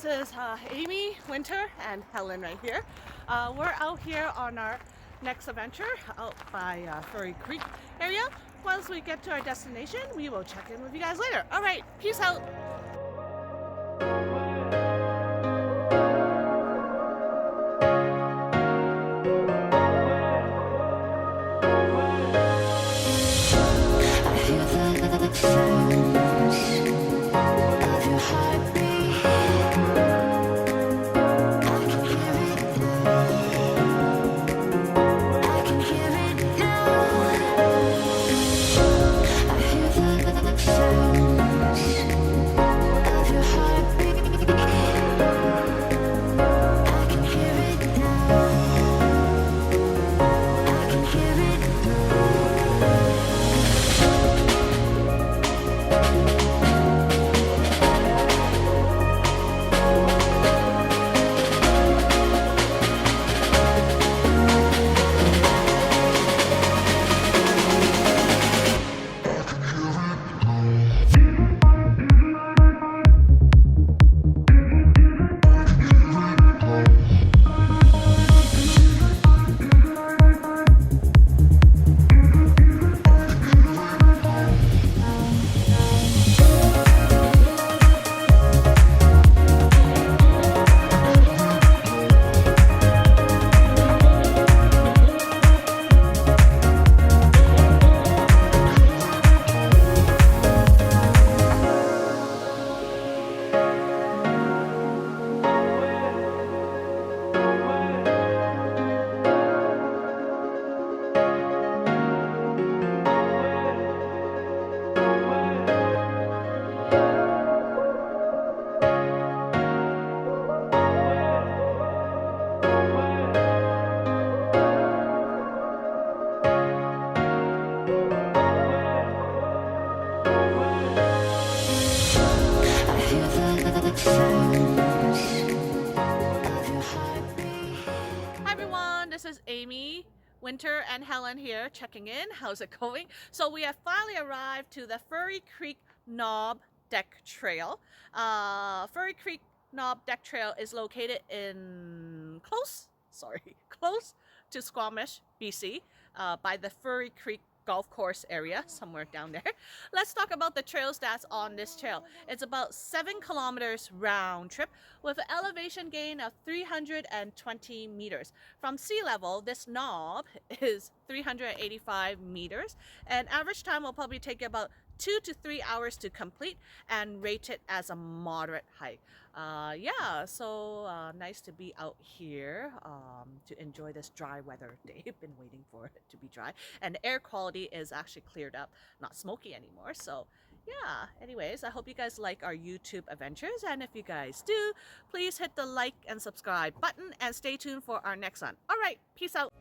this is Amy, Winter, and Helen right here. We're out here on our next adventure out by Furry Creek area. Once we get to our destination, we will check in with you guys later. All right, peace out. Hi everyone, this is Amy, Winter, and Helen here checking in. How's it going? So we have finally arrived to the Furry Creek Knob Deck Trail. Furry Creek Knob Deck Trail is located in close to Squamish, BC, by the Furry Creek golf course area, somewhere down there. Let's talk about the trail stats on this trail. It's about 7 kilometers round trip with an elevation gain of 320 meters. From sea level, this knob is 385 meters, and average time will probably take about 2 to 3 hours to complete and rate it as a moderate hike. Nice to be out here to enjoy this dry weather day. I've been waiting for it to be dry, and the air quality is actually cleared up, not smoky anymore. So yeah, anyways, I hope you guys like our YouTube adventures, and if you guys do, please hit the like and subscribe button and stay tuned for our next one. All right, peace out.